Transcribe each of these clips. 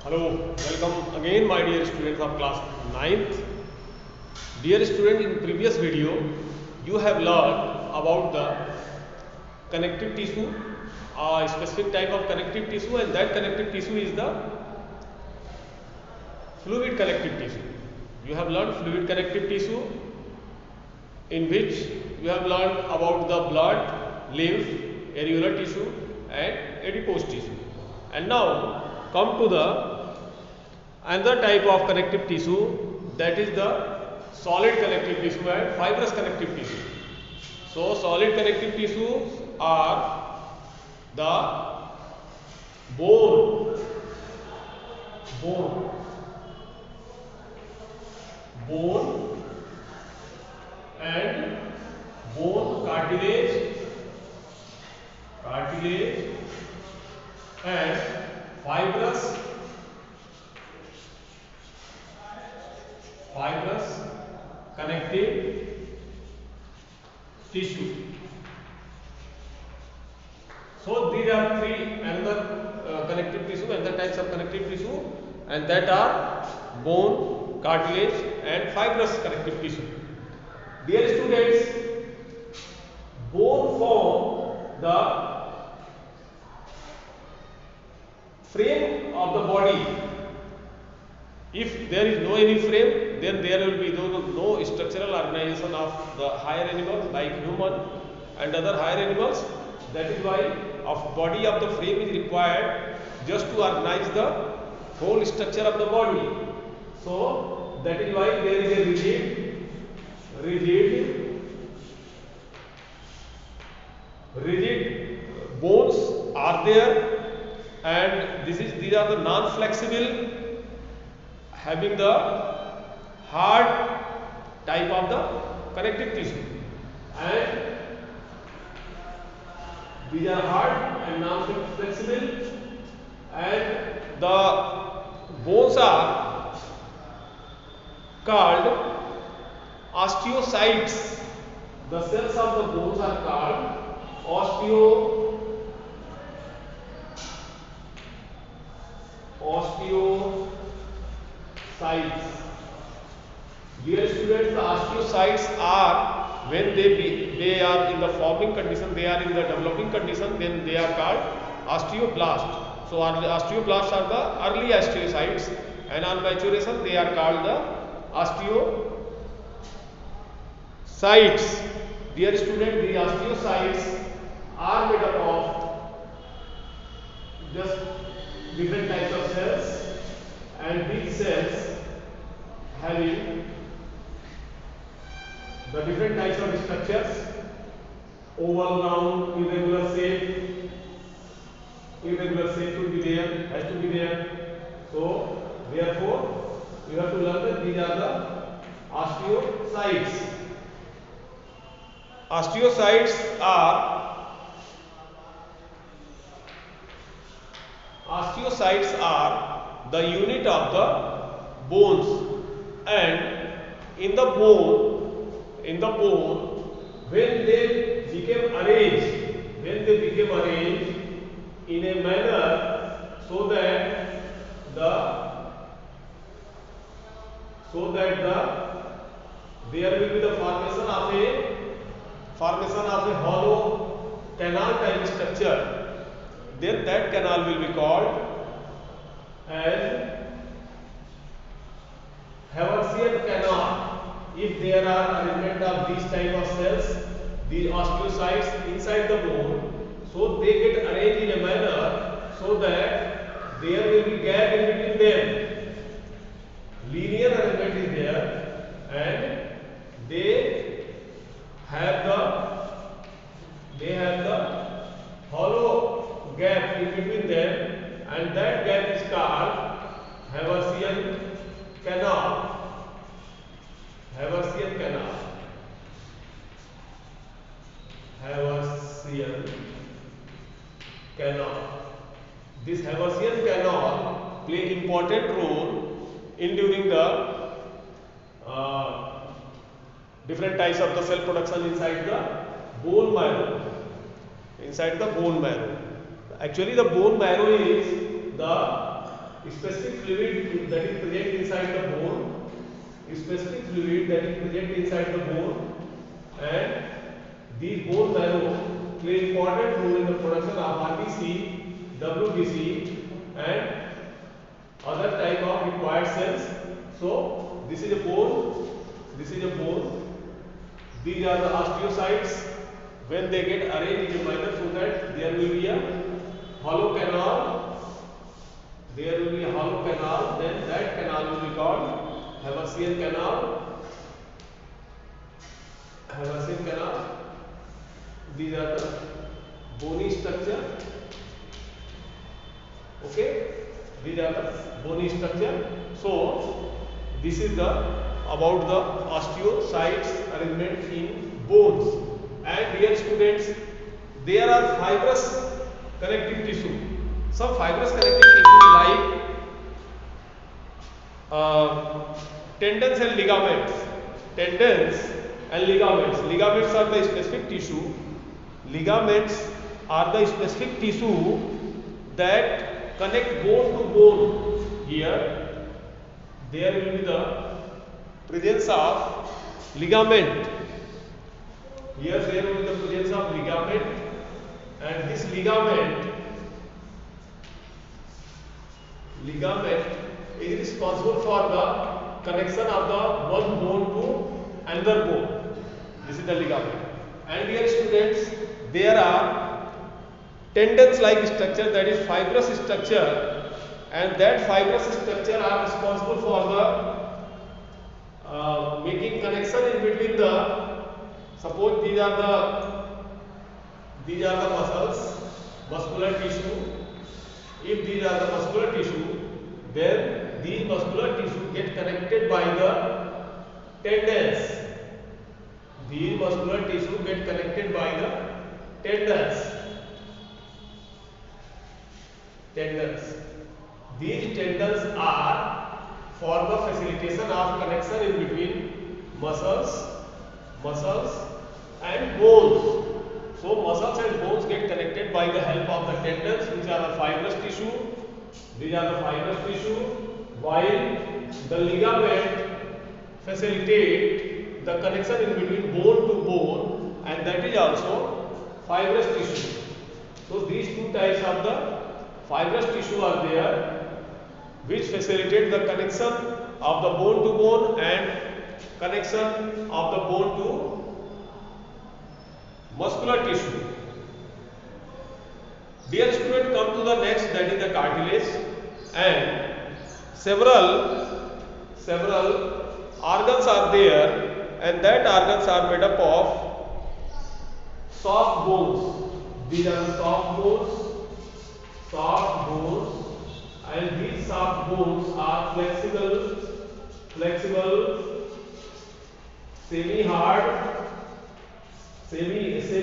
Hello, welcome again my dear students of class 9th. Dear student, in previous video you have learned about the connective tissue, a specific type of connective tissue, and that connective tissue is the fluid connective tissue. You have learned fluid connective tissue, in which you have learned about the blood, lymph, areolar tissue and adipose tissue. And now come to the another type of connective tissue, that is the solid connective tissue and fibrous connective tissue. So solid connective tissues are the bone, bone, bone and bone cartilage, cartilage and fibrous, fibrous connective tissue. So these are three another connective tissue, another types of connective tissue, and that are bone, cartilage and fibrous connective tissue. Dear students, bone form the frame of the body. If there is no any frame, then there will be no structural organization of the higher animals like human and other higher animals. That is why of body of the frame is required just to organize the whole structure of the body. So that is why there is a rigid bones are there, and these are the non-flexible, having the hard type of the connective tissue, and these are hard and non-flexible, and the bones are called osteocytes. The cells of the bones are called osteocytes. Dear students, the osteocytes are, when they are in the forming condition, they are in the developing condition, then they are called osteoblast. So osteoblasts are the early osteocytes, and on maturation they are called the osteocytes. Dear student, the osteocytes are made up of just different types of cells, and these cells having the different types of structures: oval, round, irregular shape. Irregular shape should be there, has to be there. So therefore you have to learn that these are the osteocytes. Osteocytes are the unit of the bones, and in the bone, when they became arranged in a manner so that there will be the formation of a hollow canal type structure, then that canal will be called as Haversian canal. If there are arrangement of these type of cells, the osteocytes inside the bone, so they get arranged in a manner so that there will be gap in between them. Linear arrangement is there, and they have the hollow gap in between them, and that gap is called Haversian canal. Haversian canal. Haversian canal. This Haversian canal play important role in during the different types of the cell production inside the bone marrow. Inside the bone marrow. Actually, the bone marrow is the specific fluid that is present inside the bone, specific fluid that is present inside the bone, and these bone marrow play important role in the production of RBC, WBC, and other type of required cells. So this is a bone, this is a bone. These are the osteocytes. When they get arranged in a manner so that there will be a hollow canal, there will be a hollow canal, then that canal will be called Haversian canal. Haversian canal. These are the bony structure. Okay, these are the bony structure. So this is the about the osteocytes arrangement in bones. And dear students, there are fibrous connective tissue. Some fibrous connective tissue like tendons and ligaments. Tendons and ligaments. Ligaments are the specific tissue. Ligaments are the specific tissue that connect bone to bone. Here, there will be the presence of ligament. Here there will be the presence of ligament, and this ligament is responsible for the connection of the one bone to another bone. This is the ligament. And dear students, there are tendons-like structure, that is fibrous structure, and that fibrous structure are responsible for the making connection in between the. Suppose these are the muscles, muscular tissue. If these are the muscular tissue, then these muscular tissue get connected by the tendons. These muscular tissue get connected by the tendons. These tendons are for the facilitation of connection in between muscles and bones. So muscles and bones get connected by the help of the tendons, which are the fibrous tissue. These are the fibrous tissue, while the ligament facilitate the connection in between bone to bone, and that is also fibrous tissue. So these two types of the fibrous tissue are there, which facilitate the connection of the bone to bone and connection of the bone to muscular tissue. Dear student, come to the next, that is the cartilage, and several organs are there, and that organs are made up of soft bones. These are the soft bones, and these soft bones are flexible, semi-hard, semi-rigid,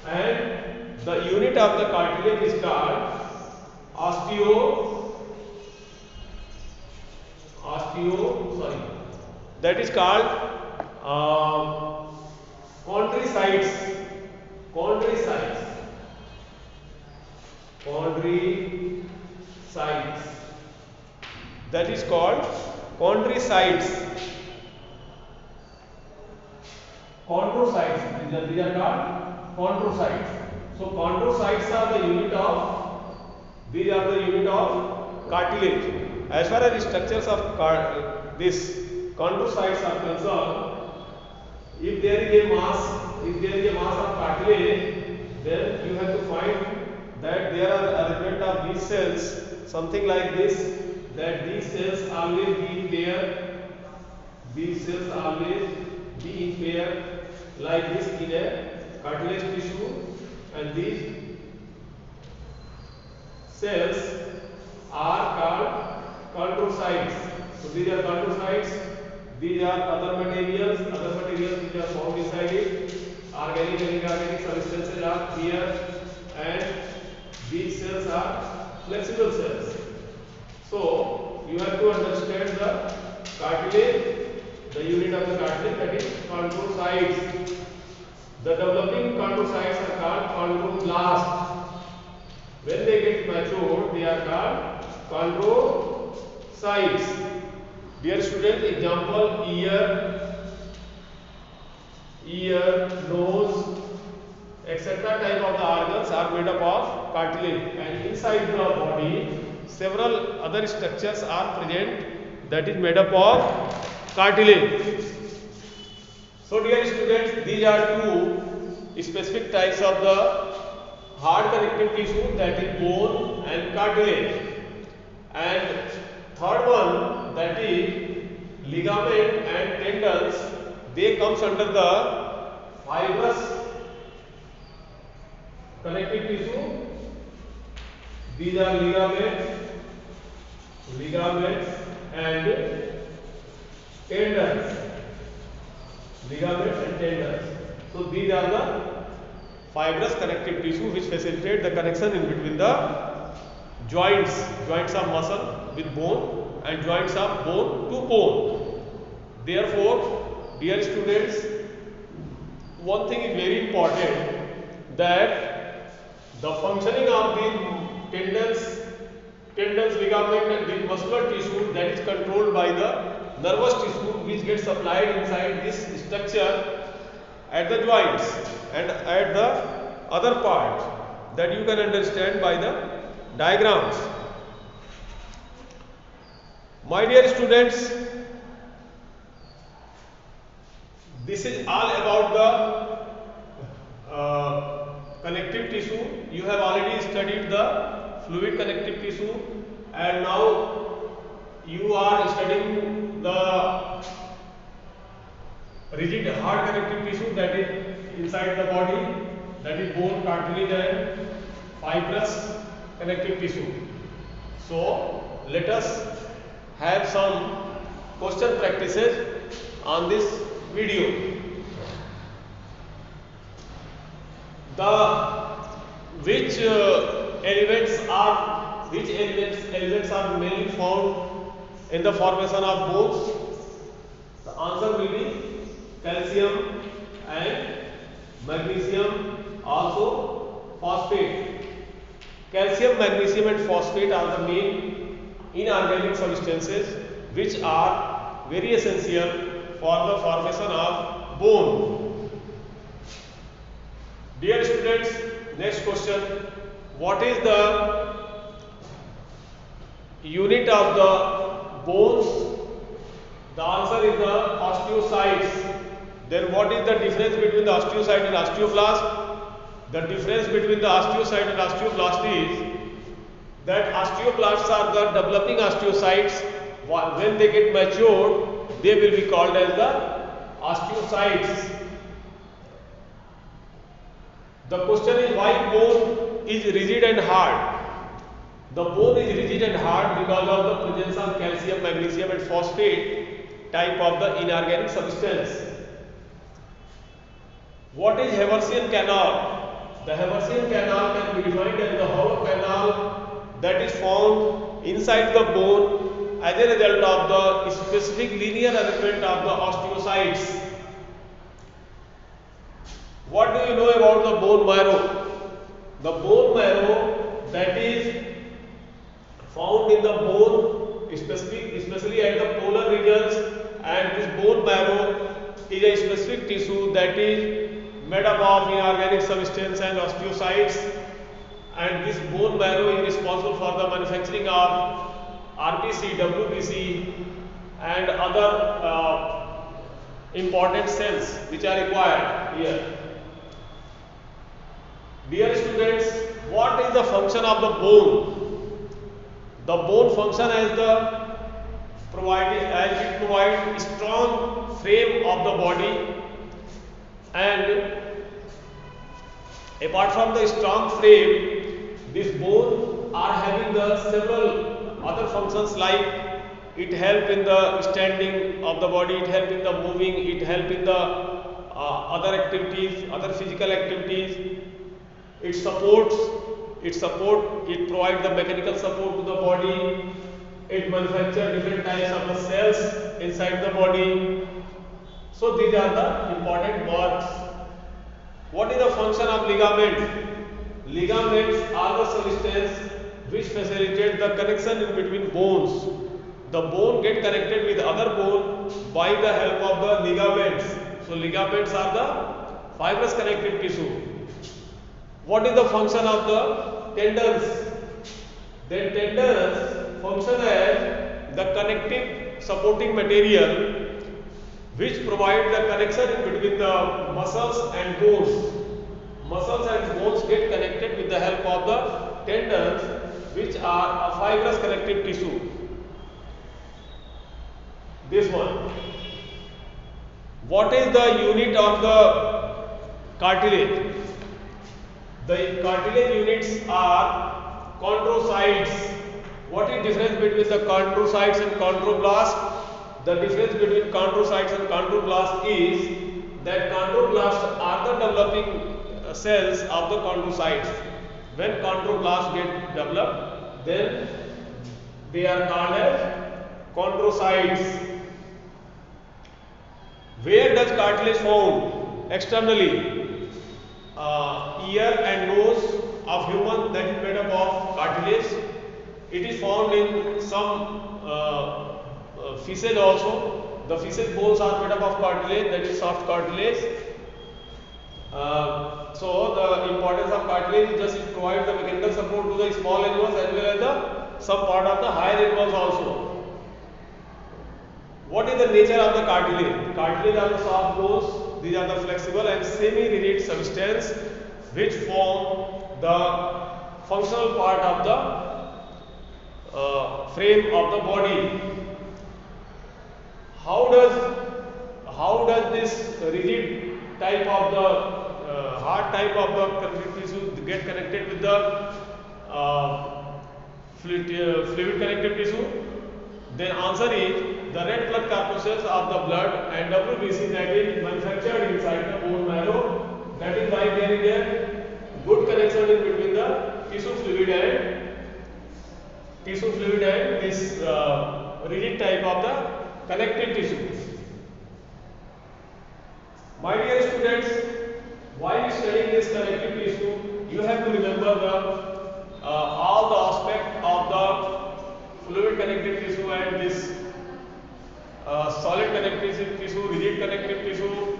and the unit of the cartilage is called that is called chondrocytes. That is called chondrocytes. These are called chondrocytes. So chondrocytes are the unit of, these are the unit of cartilage. As far as the structures of this chondrocytes are concerned, if there is a mass of cartilage, then you have to find that there are arrangement of these cells, something like this, that these cells always be in pair. These cells always be in pair like this in a cartilage tissue, and these cells are called chondrocytes. So these are chondrocytes. These are other materials which are found inside it. Organic and inorganic substances are here, and these cells are flexible cells. So you have to understand the cartilage, the unit of the cartilage, that is chondrocytes. The developing chondrocytes are called chondroblasts. When they get matured, they are called chondrocytes. Dear students, example ear, nose, etc. type of the organs are made up of cartilage, and inside the body several other structures are present that is made up of cartilage. So dear students, these are two specific types of the hard connective tissue, that is bone and cartilage, and third one, that is ligament and tendons. They comes under the fibrous connective tissue. These are ligaments and tendons. Ligaments and tendons. So these are the fibrous connective tissue which facilitate the connection in between the joints of muscle with bone and joints of bone to bone. Therefore, dear students, one thing is very important, that the functioning of the tendons, ligament and the muscular tissue, that is controlled by the nervous tissue which gets supplied inside this structure at the joints and at the other part, that you can understand by the diagrams. My dear students, this is all about the connective tissue. You have already studied the fluid connective tissue, and now you are studying the rigid hard connective tissue, that is inside the body, that is bone, cartilage and fibrous connective tissue. So let us have some question practices on this video. Which elements are mainly found in the formation of bones? The answer will be calcium and magnesium, also phosphate. Calcium, magnesium and phosphate are the main inorganic substances which are very essential for the formation of bone. Dear students, next question. What is the unit of the bones? The answer is the osteocytes. Then what is the difference between the osteocyte and osteoblast? The difference between the osteocyte and osteoblast is that osteoblasts are the developing osteocytes. When they get matured, they will be called as the osteocytes. The question is, why bone is rigid and hard? The bone is rigid and hard because of the presence of calcium, magnesium and phosphate type of the inorganic substance. What is Haversian canal? The Haversian canal can be defined as the hollow canal that is found inside the bone as a result of the specific linear arrangement of the osteocytes. What do you know about the bone marrow? The bone marrow that is found in the bone, especially at the polar regions, and this bone marrow is a specific tissue that is made up of inorganic substance and osteocytes, and this bone marrow is responsible for the manufacturing of RBC, WBC and other important cells which are required here. Dear students, what is the function of the bone? The bone function as it provides strong frame of the body, and apart from the strong frame, this bone are having the several other functions, like it help in the standing of the body, it help in the moving, it help in the other activities, other physical activities. It provides the mechanical support to the body. It manufactures different types of the cells inside the body. So these are the important words. What is the function of ligament? Ligaments are the substance which facilitate the connection in between bones. The bone get connected with other bone by the help of the ligaments. So ligaments are the fibrous connective tissue. What is the function of the tendons? Then tendons function as the connective supporting material which provide the connection in between the muscles and bones. Muscles and bones get connected with the help of the tendons, which are a fibrous connective tissue. This one. What is the unit of the cartilage? The cartilage units are chondrocytes. What is the difference between the chondrocytes and chondroblasts? The difference between chondrocytes and chondroblasts is that chondroblasts are the developing cells of the chondrocytes. When chondroblasts get developed, then they are called as chondrocytes. Where does cartilage found? Externally. Ear and nose of human, that is made up of cartilage. It is found in some fishes also. The fishes bones are made up of cartilage, that is soft cartilage. So the importance of cartilage is just it provides the mechanical support to the small animals as well as the some part of the higher animals also. What is the nature of the cartilage? Cartilage are the soft bones, these are the flexible and semi-rigid substance which form the functional part of the frame of the body. How does this rigid type of the hard type of the connective tissue get connected with the fluid connective tissue? Then answer is the red blood corpuscles of the blood and WBC that is manufactured inside the bone marrow. That is why there is a good connection in between the tissue fluid and this rigid type of the connective tissue. My dear students, while studying this connective tissue, you have to remember all the aspects of the fluid connective tissue and this solid connective tissue, rigid connective tissue,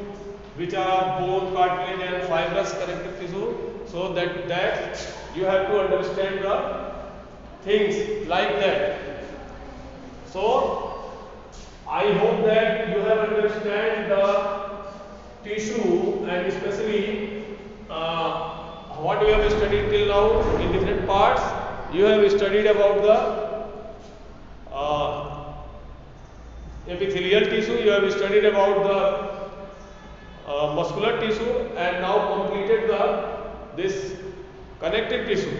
which are bone, cartilage and fibrous connective tissue. So that you have to understand the things like that. So I hope that you have understand the tissue and especially what you have studied till now in different parts. You have studied about the epithelial tissue, you have studied about the muscular tissue and now completed this connective tissue.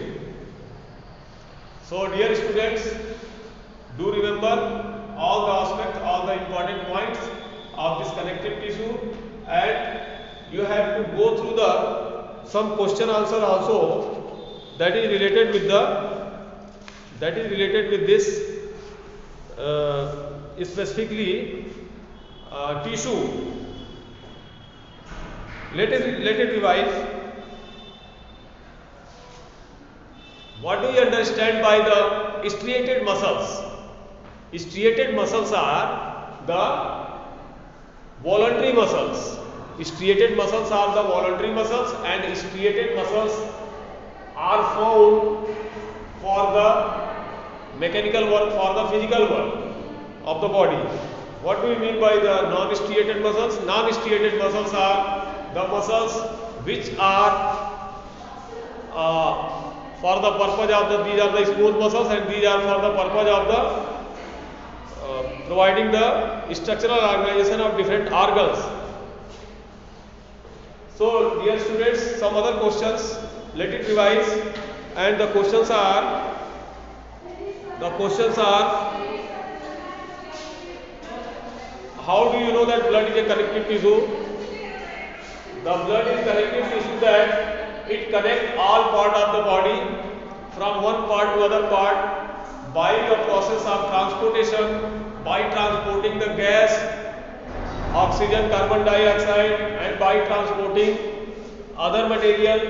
So dear students, do remember all the aspects, all the important points of this connective tissue, and you have to go through some question answer also that is related with this specifically tissue. Let it revise. What do you understand by the striated muscles? Striated muscles are the voluntary muscles. Striated muscles are the voluntary muscles and striated muscles are found for the mechanical work, for the physical work of the body. What do we mean by the non-striated muscles? Non-striated muscles are the muscles which are for the purpose of these are the smooth muscles and these are for the purpose of the providing the structural organization of different organs. So dear students, some other questions, let it revise, and the questions are how do you know that blood is a connective tissue? The blood is connective tissue that it connects all part of the body from one part to other part by the process of transportation, by transporting the gas, oxygen, carbon dioxide, and by transporting other material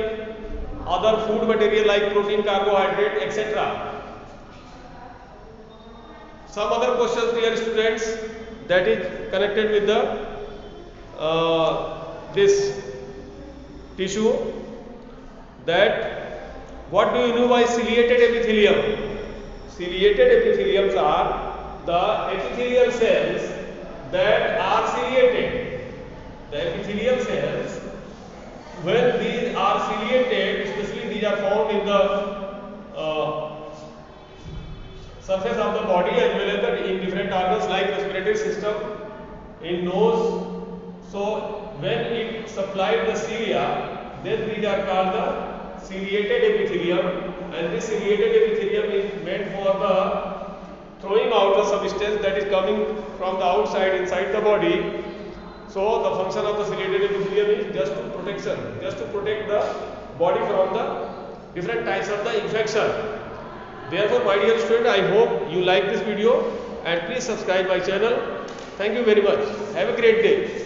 other food material like protein, carbohydrate, etc. Some other questions, dear students, that is connected with the this tissue, that what do you know by ciliated epithelium? Ciliated epitheliums are the epithelial cells that are ciliated. The epithelial cells, when these are ciliated, especially these are found in the surface of the body as well as in different organs like respiratory system, in nose. So when it supplied the cilia, then these are called the ciliated epithelium, and this ciliated epithelium is meant for the throwing out the substance that is coming from the outside inside the body. So the function of the ciliated epithelium is just to protection, just to protect the body from the different types of the infection. Therefore, my dear student, I hope you like this video and please subscribe my channel. Thank you very much. Have a great day.